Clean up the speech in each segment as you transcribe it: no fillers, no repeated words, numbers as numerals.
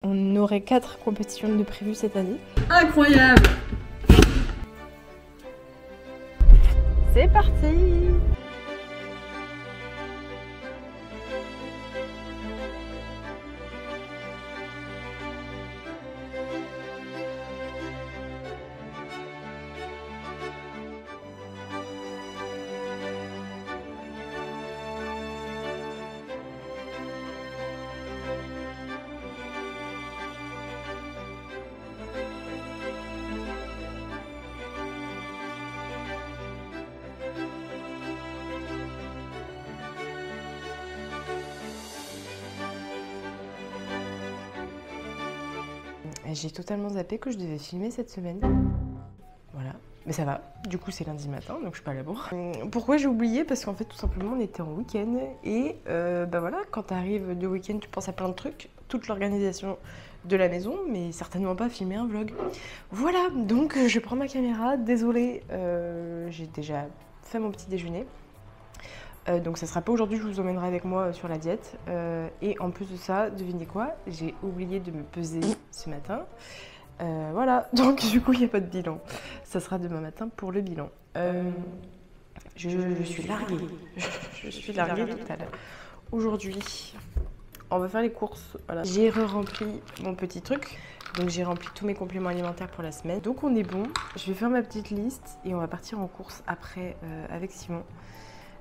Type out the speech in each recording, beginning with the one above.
On aurait 4 compétitions de prévues cette année. Incroyable! C'est parti! J'ai totalement zappé que je devais filmer cette semaine. Voilà, mais ça va. Du coup, c'est lundi matin, donc je suis pas à la bourre. Pourquoi j'ai oublié? Parce qu'en fait, tout simplement, on était en week-end. Et bah voilà, quand t'arrives de week-end, tu penses à plein de trucs. Toute l'organisation de la maison, mais certainement pas filmer un vlog. Voilà, donc je prends ma caméra. Désolée, j'ai déjà fait mon petit déjeuner. Donc ça sera pas aujourd'hui, je vous emmènerai avec moi sur la diète. Et en plus de ça, devinez quoi? J'ai oublié de me peser ce matin. Voilà, donc du coup il n'y a pas de bilan. Ça sera demain matin pour le bilan. Je suis larguée. Je suis larguée totale. Aujourd'hui, on va faire les courses. Voilà. J'ai rempli mon petit truc. Donc j'ai rempli tous mes compléments alimentaires pour la semaine. Donc on est bon. Je vais faire ma petite liste et on va partir en course après avec Simon.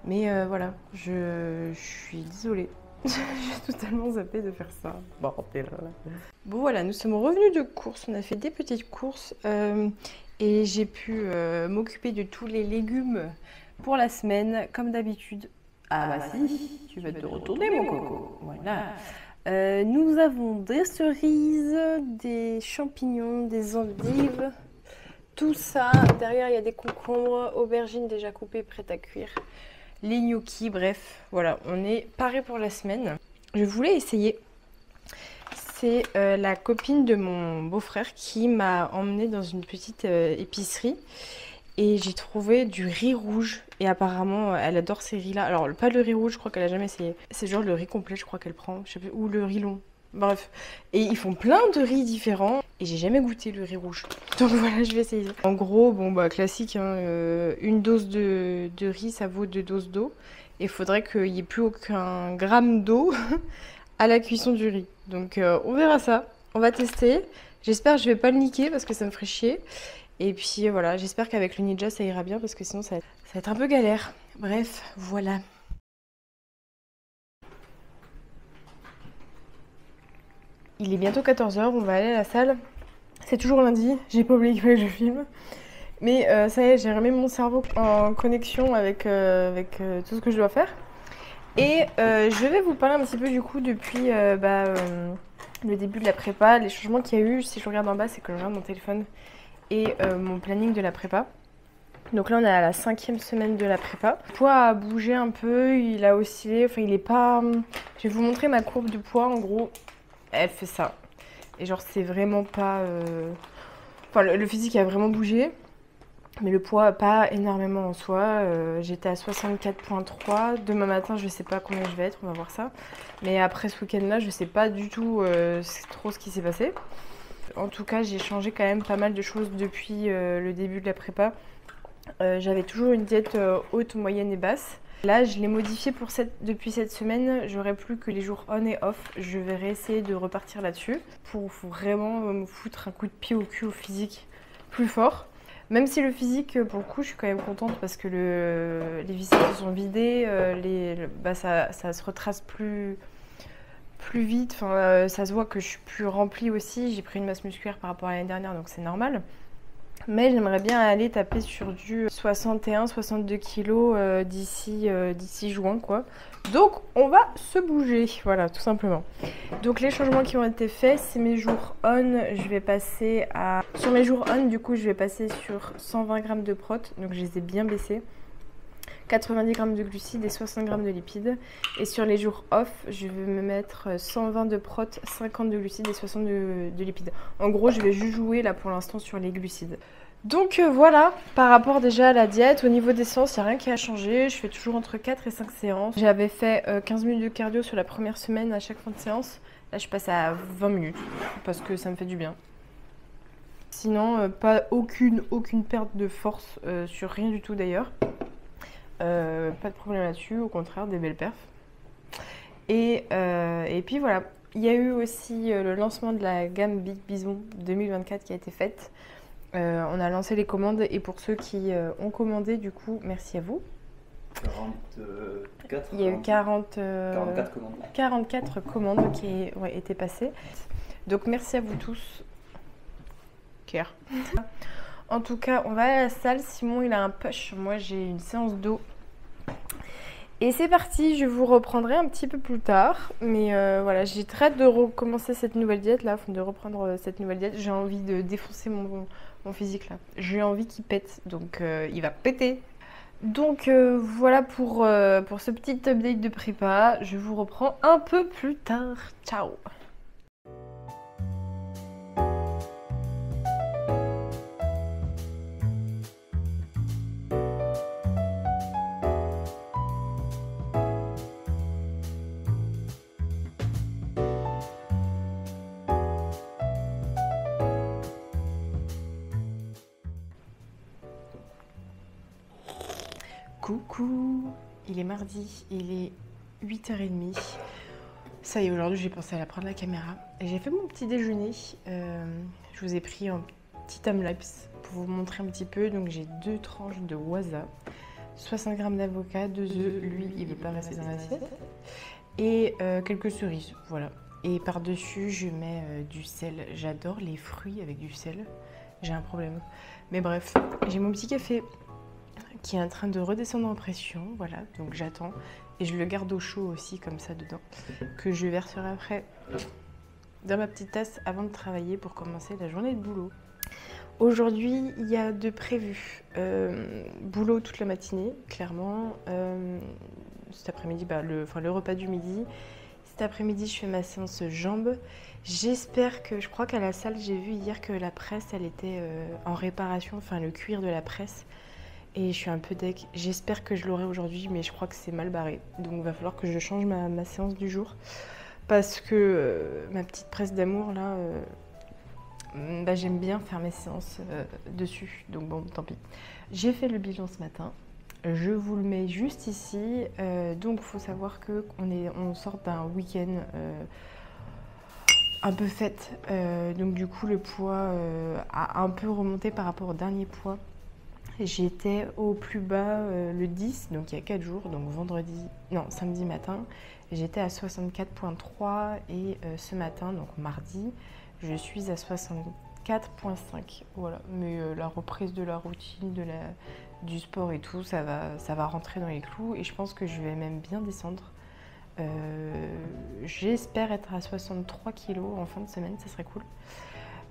Mais voilà, je suis désolée. J'ai totalement zappé de faire ça. Bordel. Bon voilà, nous sommes revenus de courses. On a fait des petites courses et j'ai pu m'occuper de tous les légumes pour la semaine, comme d'habitude. Ah bah si, tu vas te retourner mon coco. Voilà. Nous avons des cerises, des champignons, des endives. Tout ça. Derrière, il y a des concombres, aubergines déjà coupées, prêtes à cuire. Les gnocchis, bref, voilà, on est paré pour la semaine. Je voulais essayer. C'est la copine de mon beau-frère qui m'a emmenée dans une petite épicerie et j'ai trouvé du riz rouge. Et apparemment, elle adore ces riz-là. Alors, pas le riz rouge, je crois qu'elle a jamais essayé. C'est genre le riz complet, je crois qu'elle prend, je sais plus, ou le riz long. Bref, et ils font plein de riz différents et j'ai jamais goûté le riz rouge. Donc voilà, je vais essayer. En gros, bon bah classique, hein, une dose de riz, ça vaut 2 doses d'eau. Et il faudrait qu'il n'y ait plus aucun gramme d'eau à la cuisson du riz. Donc on verra ça, on va tester. J'espère que je vais pas le niquer parce que ça me ferait chier. Et puis voilà, j'espère qu'avec le Ninja ça ira bien parce que sinon ça va être un peu galère. Bref, voilà. Il est bientôt 14 h, on va aller à la salle. C'est toujours lundi, j'ai pas oublié qu'il fallait que je filme. Mais ça y est, j'ai remis mon cerveau en connexion avec tout ce que je dois faire. Et je vais vous parler un petit peu du coup depuis le début de la prépa, les changements qu'il y a eu. Si je regarde en bas, c'est que je regarde mon téléphone et mon planning de la prépa. Donc là, on est à la 5e semaine de la prépa. Le poids a bougé un peu, il a oscillé, enfin il est pas... Je vais vous montrer ma courbe de poids, en gros. Elle fait ça. Et genre, c'est vraiment pas... Enfin, le physique a vraiment bougé. Mais le poids, pas énormément en soi. J'étais à 64,3. Demain matin, je sais pas combien je vais être, on va voir ça. Mais après ce week-end-là, je sais pas du tout trop ce qui s'est passé. En tout cas, j'ai changé quand même pas mal de choses depuis le début de la prépa. J'avais toujours une diète haute, moyenne et basse. Là, je l'ai modifié depuis cette semaine. J'aurai plus que les jours on et off. Je vais réessayer de repartir là-dessus pour vraiment me foutre un coup de pied au cul au physique plus fort. Même si le physique, pour le coup, je suis quand même contente parce que les viscères se sont vidés, ça se retrace plus vite. Enfin, ça se voit que je suis plus remplie aussi. J'ai pris une masse musculaire par rapport à l'année dernière, donc c'est normal. Mais j'aimerais bien aller taper sur du 61-62 kg d'ici juin, quoi. Donc, on va se bouger, voilà, tout simplement. Donc, les changements qui ont été faits, c'est mes jours on. Je vais passer à... Sur mes jours on, du coup, je vais passer sur 120 g de prot. Donc, je les ai bien baissés. 90 g de glucides et 60 g de lipides. Et sur les jours off, je vais me mettre 120 de prot, 50 de glucides et 60 de lipides. En gros, je vais juste jouer là pour l'instant sur les glucides. Donc voilà, par rapport déjà à la diète, au niveau des séances, il n'y a rien qui a changé. Je fais toujours entre 4 et 5 séances. J'avais fait 15 minutes de cardio sur la première semaine à chaque fin de séance. Là, je passe à 20 minutes parce que ça me fait du bien. Sinon, pas aucune perte de force sur rien du tout d'ailleurs. Pas de problème là-dessus, au contraire, des belles perfs. Et puis voilà, il y a eu aussi le lancement de la gamme Big Bison 2024 qui a été faite. On a lancé les commandes et pour ceux qui ont commandé, du coup, merci à vous. 44, il y a eu 44 commandes qui ont été passées. Donc merci à vous tous. Care. En tout cas, on va aller à la salle. Simon, il a un push. Moi, j'ai une séance d'eau. Et c'est parti, je vous reprendrai un petit peu plus tard. Mais voilà, j'ai très hâte de recommencer cette nouvelle diète là, de reprendre cette nouvelle diète. J'ai envie de défoncer mon physique là. J'ai envie qu'il pète, donc il va péter. Donc voilà pour ce petit update de prépa. Je vous reprends un peu plus tard. Ciao! Coucou, il est mardi, il est 8h30. Ça y est, aujourd'hui j'ai pensé à la prendre la caméra. Et j'ai fait mon petit déjeuner. Je vous ai pris un petit timelapse pour vous montrer un petit peu. Donc j'ai 2 tranches de waza, 60 g d'avocat, 2 œufs, lui il ne veut pas rester dans l'assiette. Et quelques cerises, voilà. Et par-dessus je mets du sel. J'adore les fruits avec du sel. J'ai un problème. Mais bref, j'ai mon petit café qui est en train de redescendre en pression, voilà, donc j'attends et je le garde au chaud aussi comme ça dedans, que je verserai après dans ma petite tasse avant de travailler pour commencer la journée de boulot. Aujourd'hui, il y a de prévu boulot toute la matinée, clairement. Cet après-midi, le repas du midi. Cet après-midi, je fais ma séance jambes. J'espère que, je crois qu'à la salle, j'ai vu hier que la presse, elle était en réparation, enfin le cuir de la presse. Et je suis un peu deck. J'espère que je l'aurai aujourd'hui, mais je crois que c'est mal barré. Donc il va falloir que je change ma séance du jour. Parce que ma petite presse d'amour, là, j'aime bien faire mes séances dessus. Donc bon, tant pis. J'ai fait le bilan ce matin. Je vous le mets juste ici. Donc il faut savoir qu'on sort d'un week-end un peu fête. Donc du coup, le poids a un peu remonté par rapport au dernier poids. J'étais au plus bas le 10, donc il y a 4 jours, donc samedi matin, j'étais à 64,3 et ce matin, donc mardi, je suis à 64,5. Voilà, mais la reprise de la routine, du sport et tout, ça va rentrer dans les clous et je pense que je vais même bien descendre. J'espère être à 63 kg en fin de semaine, ça serait cool.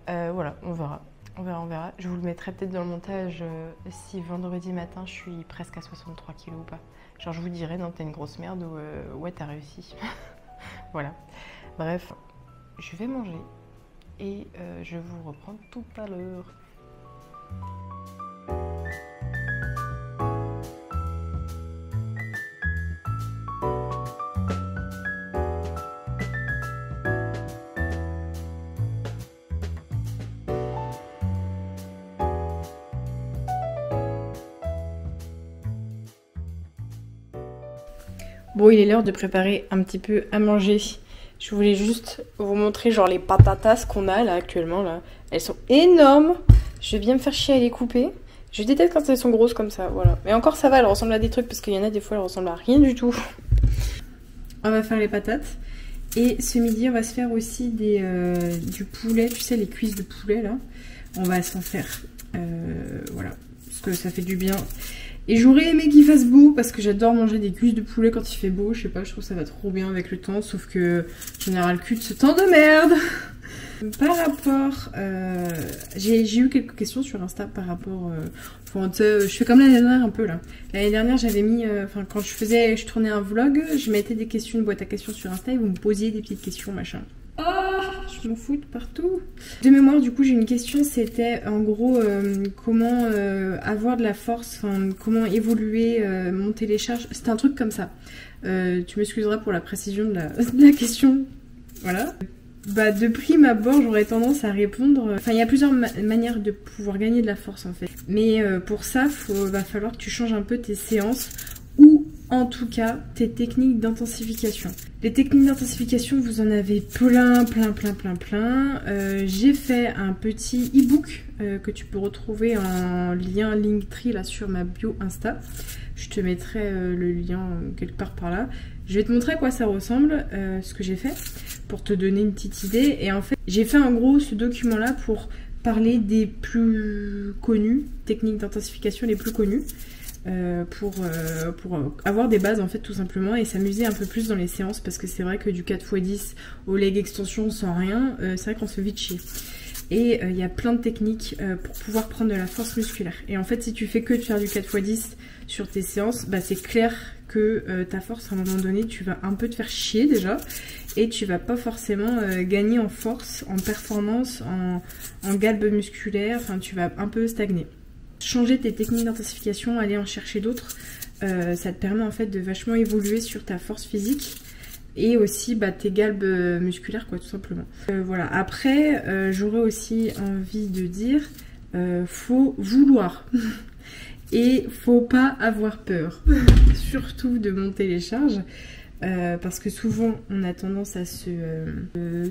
Voilà, on verra. On verra. Je vous le mettrai peut-être dans le montage si vendredi matin je suis presque à 63 kg ou pas. Genre je vous dirai non t'es une grosse merde ou ouais t'as réussi. Voilà. Bref, je vais manger et je vous reprends tout à l'heure. Bon, il est l'heure de préparer un petit peu à manger. Je voulais juste vous montrer genre les patatas qu'on a là actuellement là. Elles sont énormes. Je viens me faire chier à les couper. Je déteste quand elles sont grosses comme ça, voilà. Mais encore ça va, elles ressemblent à des trucs parce qu'il y en a des fois elles ressemblent à rien du tout. On va faire les patates. Et ce midi on va se faire aussi du poulet, tu sais les cuisses de poulet là. On va s'en faire, voilà, parce que ça fait du bien. Et j'aurais aimé qu'il fasse beau parce que j'adore manger des cuisses de poulet quand il fait beau. Je sais pas, je trouve que ça va trop bien avec le temps. Sauf que j'en ai ras le cul de ce temps de merde. Par rapport... j'ai eu quelques questions sur Insta par rapport... je fais comme l'année dernière un peu là. L'année dernière j'avais mis... quand je tournais un vlog, je mettais des questions, une boîte à questions sur Insta et vous me posiez des petites questions machin. Oh, je m'en fous de partout. De mémoire, du coup, j'ai une question. C'était en gros comment avoir de la force, comment évoluer, monter les charges. C'était un truc comme ça. Tu m'excuseras pour la précision de la question. Voilà. Bah de prime abord j'aurais tendance à répondre, enfin il y a plusieurs manières de pouvoir gagner de la force en fait. Mais pour ça va falloir que tu changes un peu tes séances ou en tout cas tes techniques d'intensification. Les techniques d'intensification vous en avez plein. J'ai fait un petit e-book que tu peux retrouver en lien Linktree là sur ma bio Insta. Je te mettrai le lien quelque part par là. Je vais te montrer à quoi ça ressemble, ce que j'ai fait, pour te donner une petite idée. Et en fait, j'ai fait en gros ce document-là pour parler des plus connus, techniques d'intensification les plus connues, pour avoir des bases en fait tout simplement et s'amuser un peu plus dans les séances parce que c'est vrai que du 4x10 au leg extension sans rien, c'est vrai qu'on se fait vite chier. Et il y a plein de techniques pour pouvoir prendre de la force musculaire. Et en fait, si tu fais que de faire du 4x10 sur tes séances, bah c'est clair que ta force, à un moment donné, tu vas un peu te faire chier déjà. Et tu vas pas forcément gagner en force, en performance, en galbe musculaire. Enfin, tu vas un peu stagner. Changer tes techniques d'intensification, aller en chercher d'autres, ça te permet en fait de vachement évoluer sur ta force physique. Et aussi bah, tes galbes musculaires quoi tout simplement. Voilà. Après j'aurais aussi envie de dire faut vouloir et faut pas avoir peur surtout de monter les charges parce que souvent on a tendance à se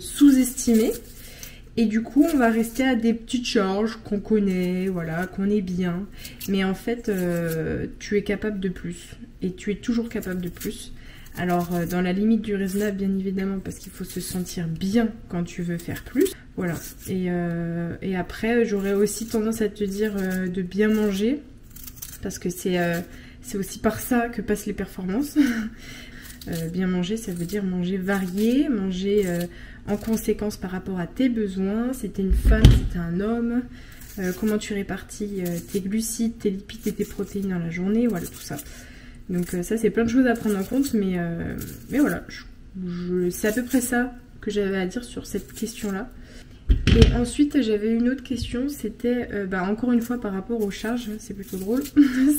sous-estimer et du coup on va rester à des petites charges qu'on connaît, voilà, qu'on est bien, mais en fait tu es capable de plus et tu es toujours capable de plus. Alors dans la limite du raisonnable bien évidemment parce qu'il faut se sentir bien quand tu veux faire plus. Voilà. Et après j'aurais aussi tendance à te dire de bien manger parce que c'est aussi par ça que passent les performances. Bien manger ça veut dire manger varié, manger en conséquence par rapport à tes besoins. Si t'es une femme, si t'es un homme, comment tu répartis tes glucides, tes lipides et tes protéines dans la journée, voilà tout ça. Donc ça c'est plein de choses à prendre en compte mais voilà, c'est à peu près ça que j'avais à dire sur cette question là. Et ensuite j'avais une autre question, c'était encore une fois par rapport aux charges, c'est plutôt drôle,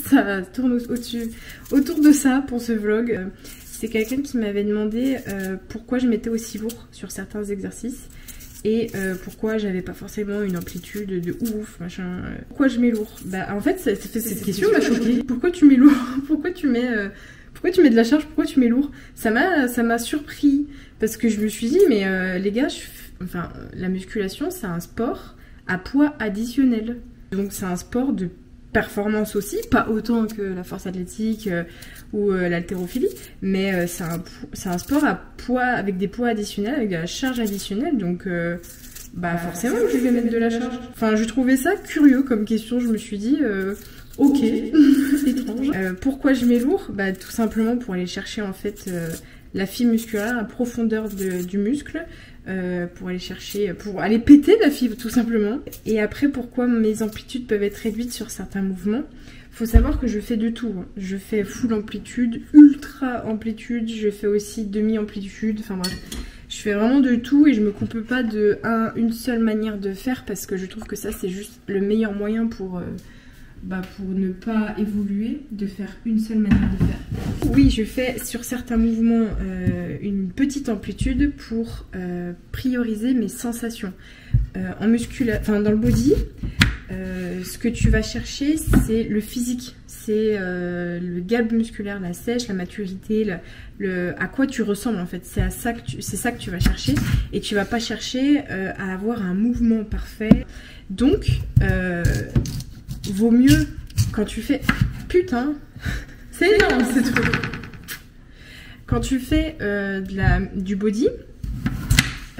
ça tourne autour de ça pour ce vlog. C'est quelqu'un qui m'avait demandé pourquoi je mettais aussi lourd sur certains exercices. Et pourquoi j'avais pas forcément une amplitude de ouf, machin. Pourquoi je mets lourd? Bah en fait cette question m'a choquée. Pourquoi tu mets lourd? Pourquoi tu mets de la charge? Pourquoi tu mets lourd? Ça m'a surpris parce que je me suis dit mais les gars, la musculation c'est un sport à poids additionnel. Donc c'est un sport de performance aussi, pas autant que la force athlétique ou l'haltérophilie, mais c'est un sport à poids, avec des poids additionnels, avec de la charge additionnelle, donc forcément je vais mettre de la charge. Enfin, je trouvais ça curieux comme question, je me suis dit, ok, étrange. Pourquoi je mets lourd? Bah tout simplement pour aller chercher en fait la fibre musculaire, la profondeur du muscle, pour aller chercher, pour aller péter la fibre tout simplement. Et après pourquoi mes amplitudes peuvent être réduites sur certains mouvements? Faut savoir que je fais de tout, hein. Je fais full amplitude, ultra amplitude, je fais aussi demi amplitude, enfin bref. Je fais vraiment de tout et je me coupe pas de une seule manière de faire parce que je trouve que ça c'est juste le meilleur moyen pour ne pas évoluer, de faire une seule manière de faire. Oui, je fais sur certains mouvements une petite amplitude pour prioriser mes sensations. Dans le body, ce que tu vas chercher, c'est le physique. C'est le galbe musculaire, la sèche, la maturité, à quoi tu ressembles en fait. C'est ça que tu vas chercher et tu vas pas chercher à avoir un mouvement parfait. Donc, vaut mieux quand tu fais... Putain, c'est énorme ce truc. Quand tu fais du body,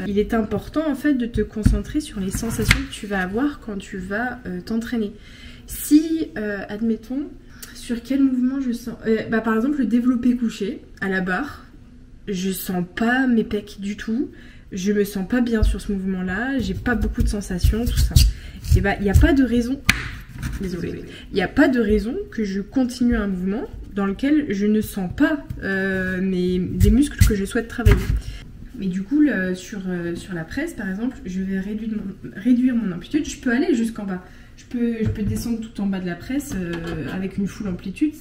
il est important en fait de te concentrer sur les sensations que tu vas avoir quand tu vas t'entraîner. Si, admettons, sur quel mouvement je sens... par exemple, le développé couché à la barre, je sens pas mes pecs du tout. Je me sens pas bien sur ce mouvement-là. J'ai pas beaucoup de sensations, tout ça. Et il n'y a pas de raison... Désolée. Il n'y a pas de raison que je continue un mouvement dans lequel je ne sens pas des muscles que je souhaite travailler. Mais du coup, sur la presse, par exemple, je vais réduire mon amplitude. Je peux aller jusqu'en bas. Je peux descendre tout en bas de la presse avec une full amplitude.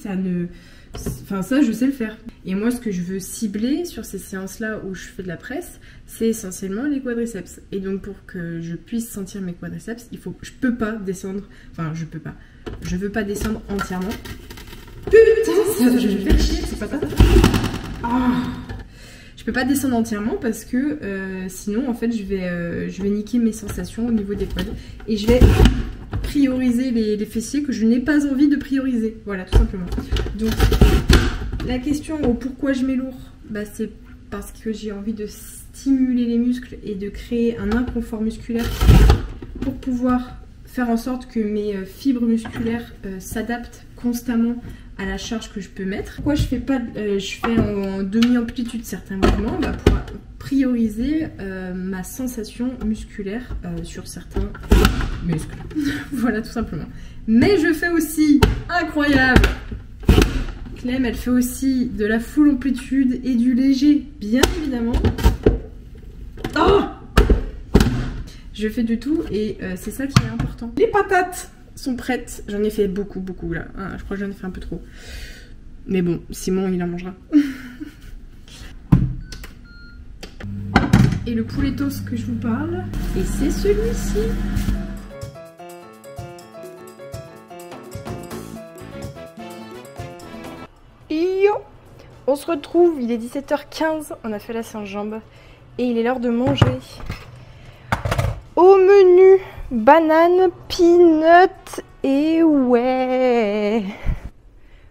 Enfin, ça, je sais le faire. Et moi, ce que je veux cibler sur ces séances-là où je fais de la presse, c'est essentiellement les quadriceps. Et donc, pour que je puisse sentir mes quadriceps, je peux pas descendre. Enfin, je peux pas. Je veux pas descendre entièrement. Putain, je vais faire chier, c'est pas ça. Ah. Je peux pas descendre entièrement parce que sinon, en fait, je vais niquer mes sensations au niveau des quads. Et je vais prioriser les fessiers que je n'ai pas envie de prioriser. Voilà, tout simplement. Donc, la question au pourquoi je mets lourd, bah, c'est parce que j'ai envie de stimuler les muscles et de créer un inconfort musculaire pour pouvoir faire en sorte que mes fibres musculaires s'adaptent constamment à la charge que je peux mettre. Pourquoi je fais en demi-amplitude certains mouvements, bah, pour prioriser ma sensation musculaire sur certains muscles. Voilà, tout simplement. Mais je fais aussi, incroyable, Clem, elle fait aussi de la full amplitude et du léger, bien évidemment. Oh, je fais du tout et c'est ça qui est important. Les patates sont prêtes. J'en ai fait beaucoup là. Je crois que j'en ai fait un peu trop. Mais bon, Simon, il en mangera. Et le poulettos que je vous parle, et c'est celui-ci. Yo, on se retrouve, il est 17h15, on a fait la séance jambes et il est l'heure de manger. Au menu, banane, peanut et ouais.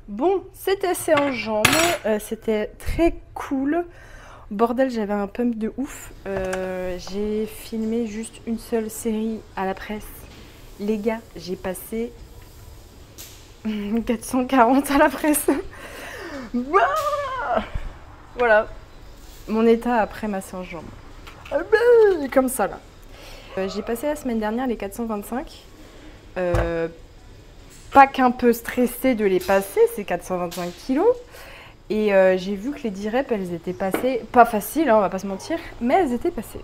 Bon, c'était séance jambes, c'était très cool. Bordel, j'avais un pump de ouf. J'ai filmé juste une seule série à la presse. Les gars, j'ai passé 440 à la presse. Voilà, mon état après ma séance jambes. Comme ça là. J'ai passé la semaine dernière les 425. Pas qu'un peu stressée de les passer, c'est 425 kilos. Et j'ai vu que les 10 reps, elles étaient passées, pas faciles, hein, on va pas se mentir, mais elles étaient passées.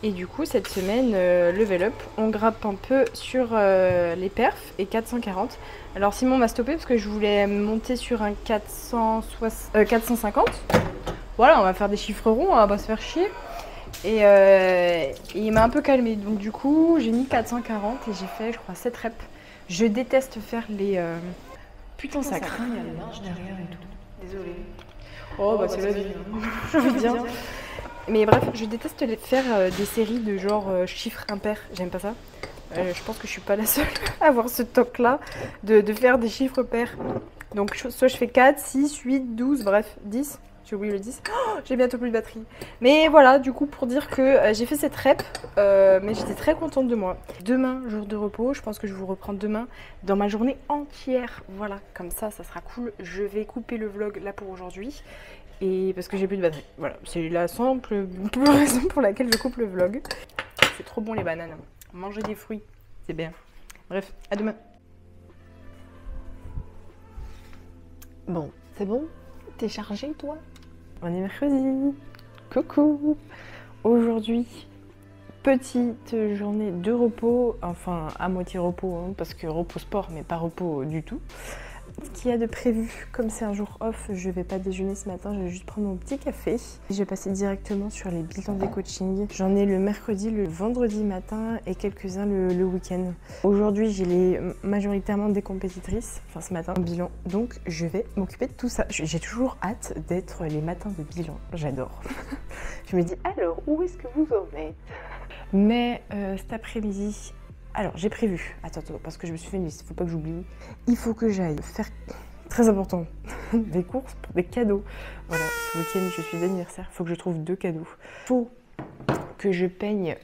Et du coup, cette semaine, level up, on grappe un peu sur les perfs et 440. Alors Simon m'a stoppé parce que je voulais monter sur un 450. Voilà, on va faire des chiffres ronds, on va pas se faire chier. Et il m'a un peu calmé. Donc du coup, j'ai mis 440 et j'ai fait, je crois, 7 reps. Je déteste faire les... Putain, ça craint, il y a les marches derrière et tout. Désolée. Oh, bah c'est la vie. J'ai envie de dire. Mais bref, je déteste faire des séries de genre chiffres impairs. J'aime pas ça. Je pense que je suis pas la seule à avoir ce toc-là de faire des chiffres pairs. Donc soit je fais 4, 6, 8, 12, bref, 10. J'ai oublié le 10. Oh, j'ai bientôt plus de batterie. Mais voilà, du coup, pour dire que j'ai fait cette rep, mais j'étais très contente de moi. Demain, jour de repos, je pense que je vais vous reprendre demain dans ma journée entière. Voilà, comme ça sera cool. Je vais couper le vlog là pour aujourd'hui. Et parce que j'ai plus de batterie. Voilà, c'est la simple raison pour laquelle je coupe le vlog. C'est trop bon les bananes. Manger des fruits, c'est bien. Bref, à demain. Bon, c'est bon? T'es chargé toi? On est mercredi. Coucou. Aujourd'hui, petite journée de repos, enfin à moitié repos, hein, parce que repos sport, mais pas repos du tout. Ce qu'il y a de prévu, comme c'est un jour off, je vais pas déjeuner ce matin, je vais juste prendre mon petit café. Je vais passer directement sur les bilans des coachings. J'en ai le mercredi, le vendredi matin et quelques-uns le week-end. Aujourd'hui, j'ai majoritairement des compétitrices, enfin ce matin, en bilan. Donc je vais m'occuper de tout ça. J'ai toujours hâte d'être les matins de bilan, j'adore. Je me dis, alors où est-ce que vous en êtes? Mais cet après-midi, alors j'ai prévu, attends, parce que je me suis fait une liste, faut pas que j'oublie. Il faut que j'aille faire, très important, des courses pour des cadeaux. Voilà, ce week-end je suis d'anniversaire, il faut que je trouve 2 cadeaux. Il faut que je peigne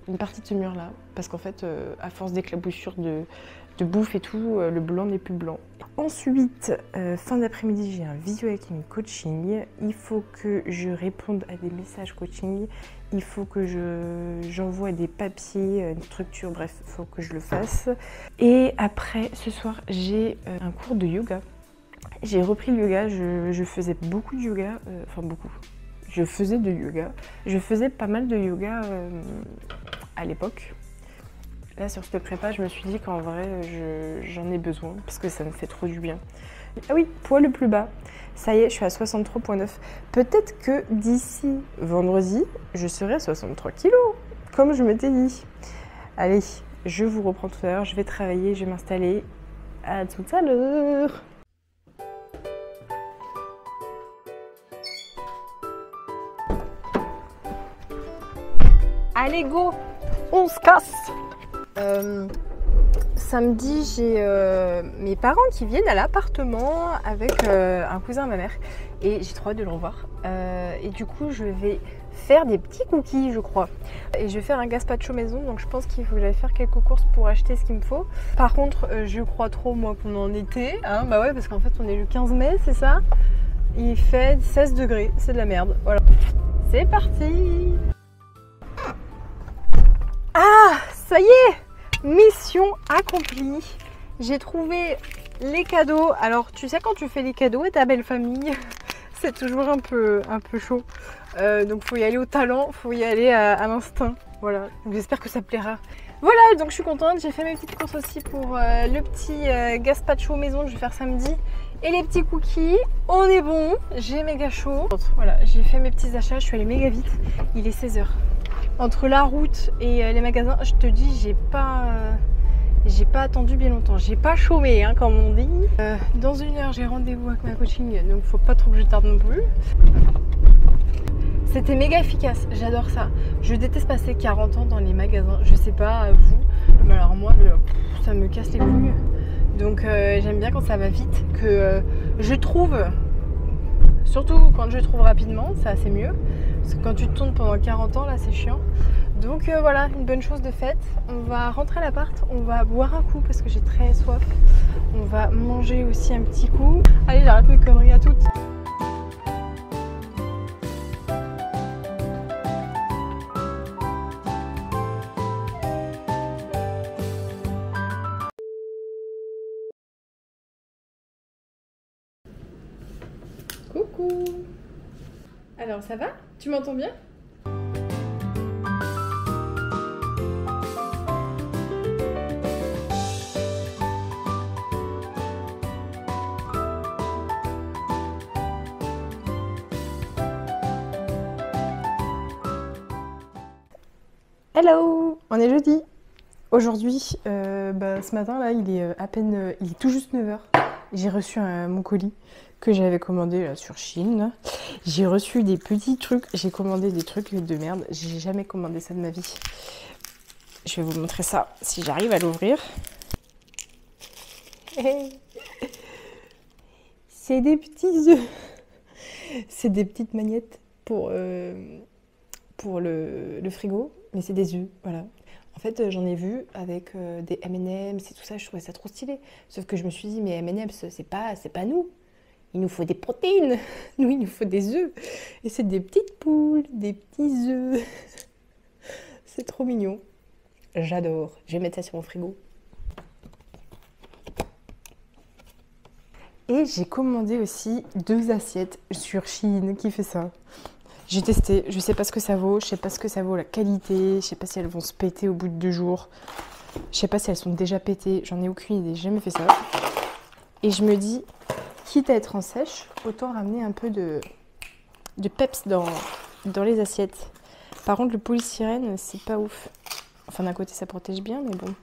une partie de ce mur là, parce qu'en fait, à force d'éclaboussures de bouffe et tout, le blanc n'est plus blanc. Ensuite, fin d'après-midi, j'ai un visio avec une coaching. Il faut que je réponde à des messages coaching. Il faut que j'envoie des papiers, une structure, bref, il faut que je le fasse. Et après, ce soir, j'ai un cours de yoga. J'ai repris le yoga, je faisais beaucoup de yoga, enfin beaucoup. je faisais de yoga. Je faisais pas mal de yoga à l'époque. Là, sur cette prépa, je me suis dit qu'en vrai, j'en ai besoin parce que ça me fait trop du bien. Ah oui, poids le plus bas. Ça y est, je suis à 63,9. Peut-être que d'ici vendredi, je serai à 63 kilos, comme je m'étais dit. Allez, je vous reprends tout à l'heure. Je vais travailler, je vais m'installer. À tout à l'heure. Allez, go! On se casse! Samedi, j'ai mes parents qui viennent à l'appartement avec un cousin à ma mère et j'ai trop hâte de le revoir. Et du coup, je vais faire des petits cookies, je crois. Et je vais faire un gazpacho maison, donc je pense qu'il faut que j'aille faire quelques courses pour acheter ce qu'il me faut. Par contre, je crois trop, moi, qu'on en était. Hein, bah ouais, parce qu'en fait, on est le 15 mai, c'est ça? Il fait 16 degrés, c'est de la merde. Voilà. C'est parti! Ah, ça y est! Mission accomplie. J'ai trouvé les cadeaux. Alors, tu sais, quand tu fais les cadeaux à ta belle famille, c'est toujours un peu chaud. Donc, faut y aller au talent, faut y aller à l'instinct. Voilà. Donc, j'espère que ça plaira. Voilà, donc je suis contente. J'ai fait mes petites courses aussi pour le petit gazpacho maison que je vais faire samedi. Et les petits cookies. On est bon. J'ai méga chaud. Voilà, j'ai fait mes petits achats. Je suis allée méga vite. Il est 16 h. Entre la route et les magasins, je te dis, j'ai pas attendu bien longtemps. J'ai pas chômé, hein, comme on dit. Dans 1 heure, j'ai rendez-vous avec ma coaching, donc faut pas trop que je tarde non plus. C'était méga efficace, j'adore ça. Je déteste passer 40 ans dans les magasins. Je sais pas vous, mais alors moi, ça me casse les couilles. Donc j'aime bien quand ça va vite, que je trouve. Surtout quand je trouve rapidement, ça c'est mieux. Parce que quand tu te tournes pendant 40 ans, là c'est chiant. Donc voilà, une bonne chose de faite. On va rentrer à l'appart, on va boire un coup parce que j'ai très soif. On va manger aussi un petit coup. Allez, j'arrête mes conneries, à toutes. Coucou. Alors ça va? Tu m'entends bien? Hello! On est jeudi. Aujourd'hui, ce matin là, il est tout juste 9 h. J'ai reçu mon colis que j'avais commandé là, sur Chine. J'ai reçu des petits trucs. J'ai commandé des trucs de merde. J'ai jamais commandé ça de ma vie. Je vais vous montrer ça si j'arrive à l'ouvrir. C'est des petits œufs. C'est des petites magnettes pour le frigo. Mais c'est des œufs, voilà. En fait, j'en ai vu avec des M&M's et tout ça, je trouvais ça trop stylé. Sauf que je me suis dit, mais M&M's, c'est pas nous. Il nous faut des protéines. Nous, il nous faut des œufs. Et c'est des petites poules, des petits œufs. C'est trop mignon. J'adore. Je vais mettre ça sur mon frigo. Et j'ai commandé aussi 2 assiettes sur Shein qui fait ça. J'ai testé, je sais pas ce que ça vaut, je sais pas ce que ça vaut la qualité, je sais pas si elles vont se péter au bout de 2 jours. Je sais pas si elles sont déjà pétées, j'en ai aucune idée, j'ai jamais fait ça. Et je me dis, quitte à être en sèche, autant ramener un peu de peps dans les assiettes. Par contre, le polystyrène, c'est pas ouf. Enfin, d'un côté, ça protège bien, mais bon.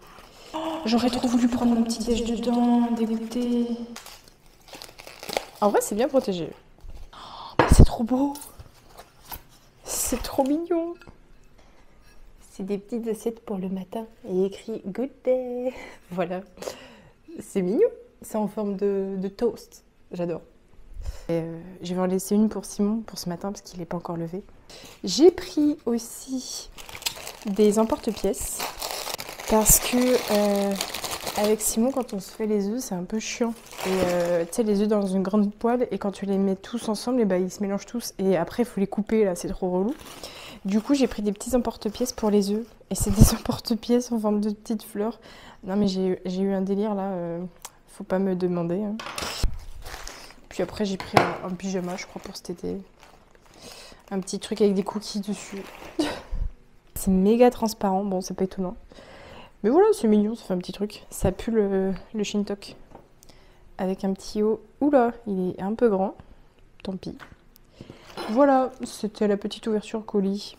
J'aurais trop voulu prendre mon petit déj dedans, dégoûté. En vrai, c'est bien protégé. C'est trop beau. C'est trop mignon. C'est des petites assiettes pour le matin. Et écrit Good Day. Voilà. C'est mignon. C'est en forme de toast. J'adore. Je vais en laisser une pour Simon pour ce matin parce qu'il n'est pas encore levé. J'ai pris aussi des emporte-pièces parce que avec Simon, quand on se fait les œufs, c'est un peu chiant. Et tu sais, les œufs dans une grande poêle, et quand tu les mets tous ensemble, et bah, ils se mélangent tous. Et après, il faut les couper, là, c'est trop relou. Du coup, j'ai pris des petits emporte-pièces pour les œufs. Et c'est des emporte-pièces en forme de petites fleurs. Non, mais j'ai eu un délire, là. Faut pas me demander. Hein. Puis après, j'ai pris un pyjama, je crois, pour cet été. Un petit truc avec des cookies dessus. C'est méga transparent, bon c'est pas étonnant. Mais voilà, c'est mignon, ça fait un petit truc. Ça pue le Shintok. Avec un petit haut. Oula, il est un peu grand. Tant pis. Voilà, c'était la petite ouverture colis.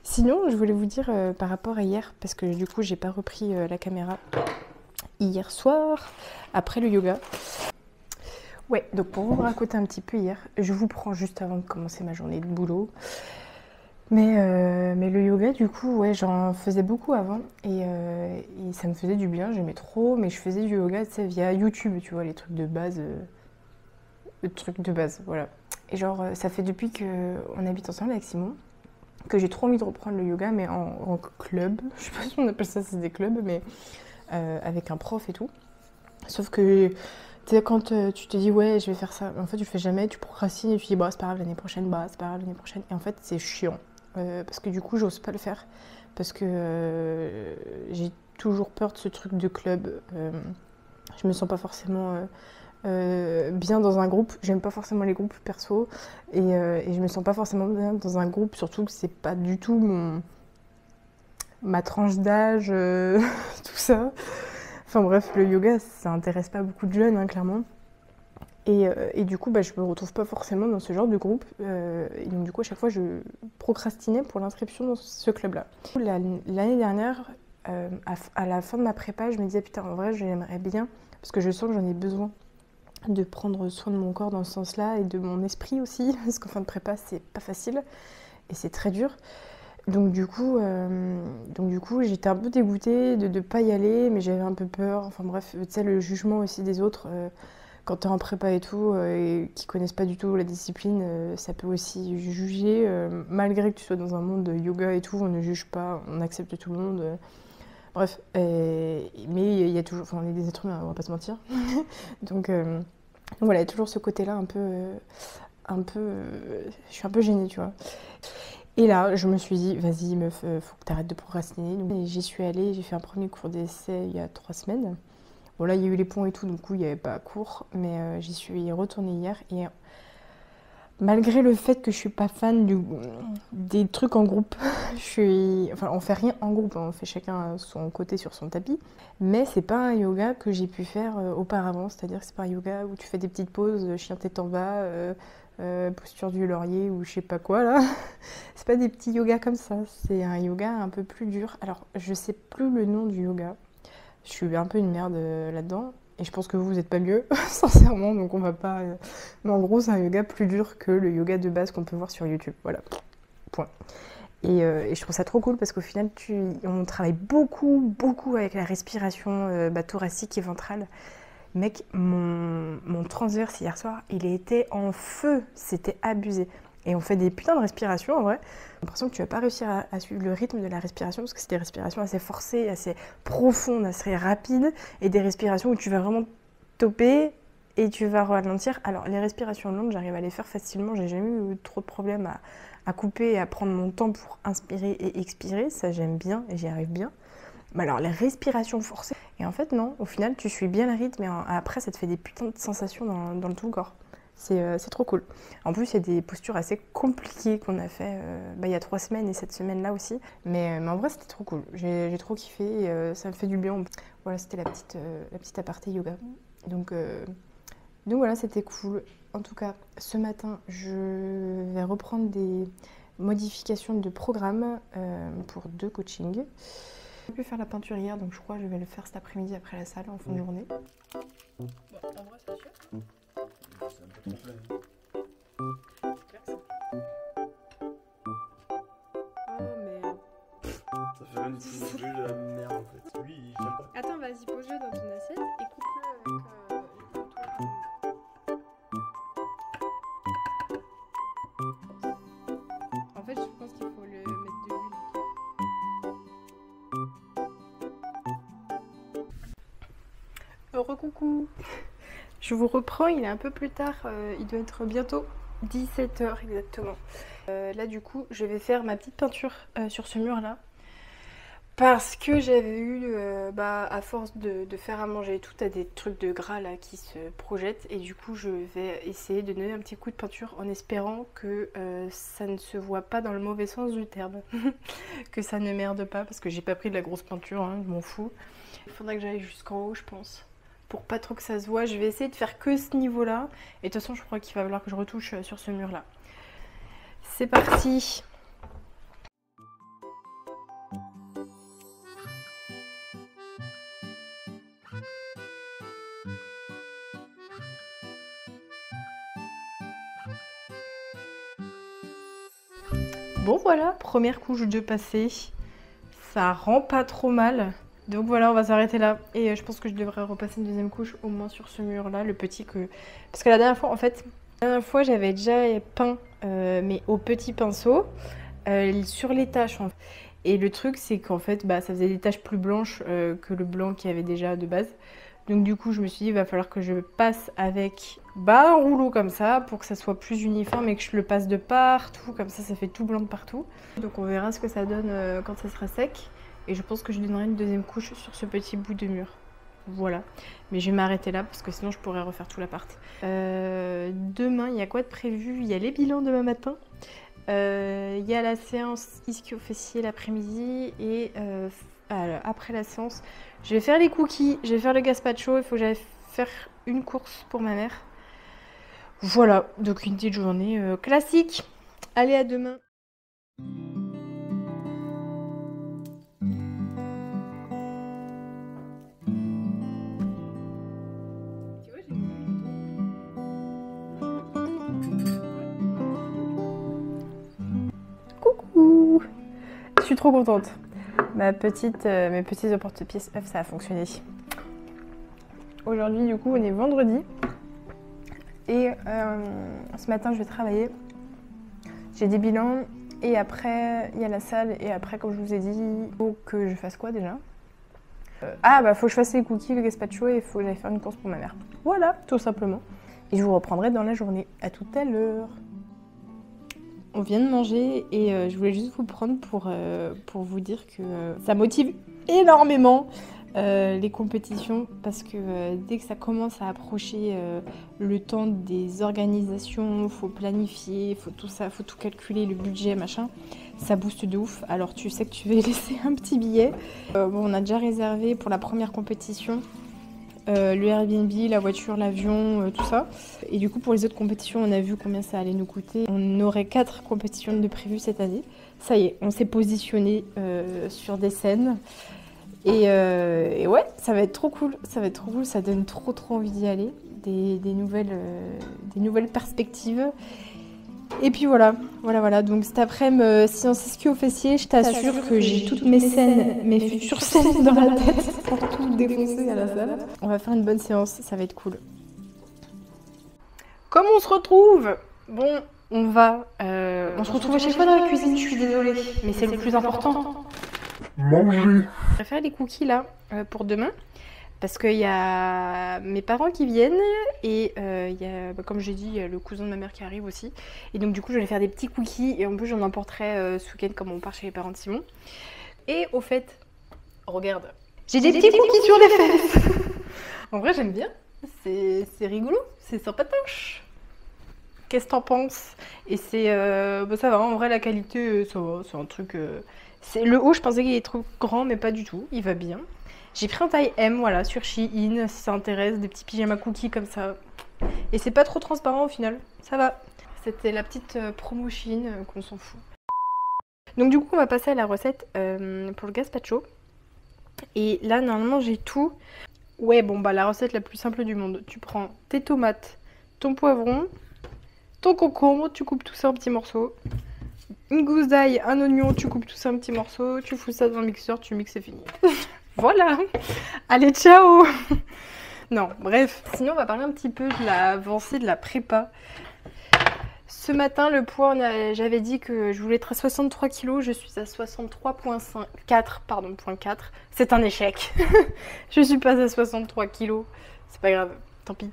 Sinon, je voulais vous dire par rapport à hier, parce que du coup j'ai pas repris la caméra hier soir, après le yoga. Ouais, donc pour vous raconter un petit peu hier, je vous prends juste avant de commencer ma journée de boulot. Mais le yoga, du coup, ouais, j'en faisais beaucoup avant et ça me faisait du bien, j'aimais trop, mais je faisais du yoga, tu sais, via YouTube, tu vois, les trucs de base, voilà. Et genre, ça fait depuis qu'on habite ensemble avec Simon, que j'ai trop envie de reprendre le yoga, mais en club, je sais pas si on appelle ça, c'est des clubs, mais avec un prof et tout. Sauf que, tu sais, quand tu te dis, ouais, je vais faire ça, en fait, tu le fais jamais, tu procrastines et tu dis, bah, c'est pas grave l'année prochaine, bah, c'est pas grave l'année prochaine. Et en fait, c'est chiant. Parce que du coup, j'ose pas le faire. Parce que j'ai toujours peur de ce truc de club. Je me sens pas forcément bien dans un groupe. J'aime pas forcément les groupes perso. Et je me sens pas forcément bien dans un groupe, surtout que c'est pas du tout ma tranche d'âge, tout ça. Enfin bref, le yoga, ça intéresse pas beaucoup de jeunes, hein, clairement. Et du coup, bah, je me retrouve pas forcément dans ce genre de groupe. Et donc du coup, à chaque fois, je procrastinais pour l'inscription dans ce club-là. L'année dernière, à la fin de ma prépa, je me disais, putain, en vrai, j'aimerais bien, parce que je sens que j'en ai besoin, de prendre soin de mon corps dans ce sens-là, et de mon esprit aussi, parce qu'en fin de prépa, c'est pas facile, et c'est très dur. Donc du coup, j'étais un peu dégoûtée de ne pas y aller, mais j'avais un peu peur. Enfin bref, tu sais, le jugement aussi des autres, quand t'es en prépa et tout, et qui connaissent pas du tout la discipline, ça peut aussi juger, malgré que tu sois dans un monde de yoga et tout, on ne juge pas, on accepte tout le monde. Bref, mais il y a toujours, enfin on est des êtres humains, on va pas se mentir. donc voilà, il y a toujours ce côté-là je suis un peu gênée, tu vois. Et là, je me suis dit, vas-y meuf, faut que t'arrêtes de procrastiner. Donc, j'y suis allée, j'ai fait un premier cours d'essai il y a 3 semaines. Bon là, il y a eu les ponts et tout, du coup, il n'y avait pas cours, mais j'y suis retournée hier. Et malgré le fait que je suis pas fan des trucs en groupe, enfin, on fait rien en groupe, on fait chacun son côté sur son tapis. Mais c'est pas un yoga que j'ai pu faire auparavant, c'est-à-dire que c'est pas un yoga où tu fais des petites pauses, chien tête en bas, posture du laurier ou je sais pas quoi là. C'est pas des petits yogas comme ça, c'est un yoga un peu plus dur. Alors je sais plus le nom du yoga, je suis un peu une merde là-dedans et je pense que vous êtes pas mieux sincèrement, donc on va pas, mais en gros c'est un yoga plus dur que le yoga de base qu'on peut voir sur YouTube, voilà, point. Et je trouve ça trop cool parce qu'au final on travaille beaucoup avec la respiration thoracique et ventrale. Mec, mon transverse hier soir, il était en feu, c'était abusé. Et on fait des putains de respirations en vrai. J'ai l'impression que tu vas pas réussir à suivre le rythme de la respiration parce que c'est des respirations assez forcées, assez profondes, assez rapides et des respirations où tu vas vraiment toper et tu vas ralentir. Alors les respirations longues, j'arrive à les faire facilement, j'ai jamais eu trop de problèmes à couper et à prendre mon temps pour inspirer et expirer, ça j'aime bien et j'y arrive bien. Mais alors les respirations forcées, et en fait non, au final tu suis bien le rythme et après ça te fait des putains de sensations dans tout le corps. C'est trop cool. En plus, il y a des postures assez compliquées qu'on a fait il y a 3 semaines et cette semaine-là aussi. Mais en vrai, c'était trop cool. J'ai trop kiffé et ça me fait du bien. Voilà, c'était la petite aparté yoga. Donc voilà, c'était cool. En tout cas, ce matin, je vais reprendre des modifications de programme pour 2 coachings. J'ai pu faire la peinture hier, donc je crois que je vais le faire cet après-midi après la salle en fin de journée. Bon, en vrai, c'est sûr. C'est un peu trop plein. C'est clair que ça. Oh merde. Ça fait une petite boule de la merde en fait. Oui, j'aime pas. Attends, vas-y, pose-le dans ton assiette et coupe-le avec le couteau. En fait, je pense qu'il faut le mettre de l'huile. Recoucou. Je vous reprends, il est un peu plus tard, il doit être bientôt 17h exactement. Là du coup, je vais faire ma petite peinture sur ce mur là. Parce que j'avais eu, à force de faire à manger et tout, t'as des trucs de gras là qui se projettent. Et du coup, je vais essayer de donner un petit coup de peinture en espérant que ça ne se voit pas dans le mauvais sens du terme. Que ça ne merde pas, parce que j'ai pas pris de la grosse peinture, hein, je m'en fous. Il faudrait que j'aille jusqu'en haut, je pense. Pour pas trop que ça se voit, je vais essayer de faire que ce niveau-là. Et de toute façon, je crois qu'il va falloir que je retouche sur ce mur-là. C'est parti! Bon voilà, première couche de passé. Ça rend pas trop mal. Donc voilà, on va s'arrêter là. Et je pense que je devrais repasser une deuxième couche au moins sur ce mur-là, le petit que... Parce que la dernière fois, en fait, j'avais déjà peint, mais au petit pinceau, sur les taches. En fait. Et le truc, c'est qu'en fait, ça faisait des taches plus blanches que le blanc qu'il y avait déjà de base. Donc du coup, je me suis dit, il va falloir que je passe avec un rouleau comme ça pour que ça soit plus uniforme et que je le passe de partout. Comme ça fait tout blanc de partout. Donc on verra ce que ça donne quand ça sera sec. Et je pense que je donnerai une deuxième couche sur ce petit bout de mur. Voilà. Mais je vais m'arrêter là parce que sinon je pourrais refaire tout l'appart. Demain, il y a quoi de prévu? Il y a les bilans demain matin. Il y a la séance ischio-fessier l'après-midi et après la séance, je vais faire les cookies, je vais faire le gazpacho, il faut que j'aille faire une course pour ma mère. Voilà, donc une petite journée classique. Allez, à demain. Coucou! Je suis trop contente. Mes petits emporte-pièces œufs, ça a fonctionné. Aujourd'hui, du coup, on est vendredi. Et ce matin, je vais travailler. J'ai des bilans. Et après, il y a la salle. Et après, comme je vous ai dit, il faut que je fasse quoi déjà? Faut que je fasse les cookies, le gazpacho. Et il faut que j'aille faire une course pour ma mère. Voilà, tout simplement. Et je vous reprendrai dans la journée. À tout à l'heure. On vient de manger et je voulais juste vous prendre pour vous dire que ça motive énormément les compétitions parce que dès que ça commence à approcher le temps des organisations, faut planifier, faut tout ça, faut tout calculer, le budget, machin, ça booste de ouf. Alors tu sais que tu vas laisser un petit billet. On a déjà réservé pour la première compétition. Le Airbnb, la voiture, l'avion, tout ça. Et du coup, pour les autres compétitions, on a vu combien ça allait nous coûter. On aurait 4 compétitions de prévues cette année. Ça y est, on s'est positionné sur des scènes. Et ouais, ça va être trop cool. Ça va être trop cool. Ça donne trop envie d'y aller. Des nouvelles perspectives. Et puis voilà. Donc cet après-midi, séance ischio-fessier, je t'assure que j'ai toutes mes scènes, mes futures scènes dans la tête pour tout défoncer à la salle. On va faire une bonne séance, ça va être cool. Comme on se retrouve? Bon, on se retrouve à chaque fois dans la cuisine, je suis désolée, mais c'est le plus important. Manger. Je vais faire les cookies là pour demain. Parce qu'il y a mes parents qui viennent et il y a, comme j'ai dit, il y a le cousin de ma mère qui arrive aussi. Et donc du coup, je vais faire des petits cookies et en plus, j'en emporterai ce week-end comme on part chez les parents de Simon. Et au fait, regarde, j'ai des petits cookies sur les fesses. En vrai, j'aime bien. C'est rigolo, c'est sympatoche. Qu'est-ce que t'en penses? Et c'est, ça va, en vrai, la qualité, ça va, c'est un truc... Le haut, je pensais qu'il est trop grand, mais pas du tout, il va bien. J'ai pris en taille M, voilà, sur Shein, si ça intéresse, des petits pyjamas cookies comme ça. Et c'est pas trop transparent au final, ça va. C'était la petite promo Shein qu'on s'en fout. Donc du coup, on va passer à la recette pour le gazpacho. Et là, normalement, j'ai tout. Ouais, bon, la recette la plus simple du monde. Tu prends tes tomates, ton poivron, ton concombre, tu coupes tout ça en petits morceaux. Une gousse d'ail, un oignon, tu coupes tout ça en petits morceaux. Tu fous ça dans le mixeur, tu mixes, c'est fini. Voilà. Allez, ciao. Non, bref. Sinon, on va parler un petit peu de l'avancée de la prépa. Ce matin, le poids, j'avais dit que je voulais être à 63 kg. Je suis à 63,4. C'est un échec. Je suis pas à 63 kg. C'est pas grave, tant pis.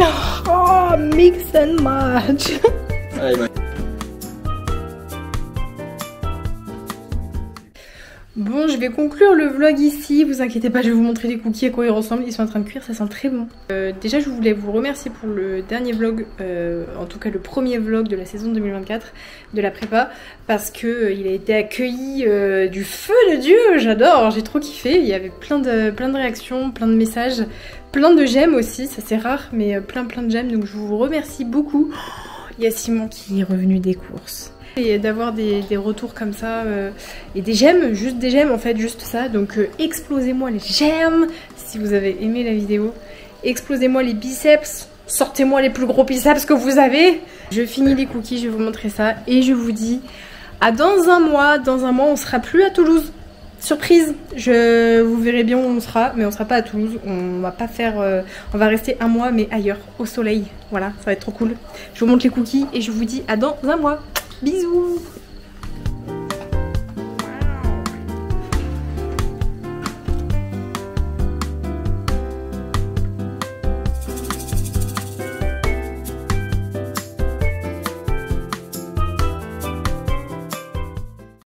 Oh, mix and match. Bon, je vais conclure le vlog ici, vous inquiétez pas, je vais vous montrer les cookies à quoi ils ressemblent, ils sont en train de cuire, ça sent très bon. Déjà je voulais vous remercier pour le dernier vlog, en tout cas le premier vlog de la saison 2024 de la prépa, parce que il a été accueilli du feu de Dieu, j'adore, j'ai trop kiffé, il y avait plein de réactions, plein de messages, plein de j'aime aussi, ça c'est rare, mais plein de j'aime, donc je vous remercie beaucoup. Il y a Simon qui est revenu des courses. Et d'avoir des retours comme ça et des j'aime, juste des j'aime en fait, juste ça. Donc explosez-moi les j'aime si vous avez aimé la vidéo. Explosez-moi les biceps, sortez-moi les plus gros biceps que vous avez. Je finis les cookies, je vais vous montrer ça et je vous dis à dans un mois. Dans un mois on sera plus à Toulouse. Surprise, vous verrez bien où on sera, mais on sera pas à Toulouse. On va pas faire, on va rester un mois mais ailleurs, au soleil. Voilà, ça va être trop cool. Je vous montre les cookies et je vous dis à dans un mois. Bisous.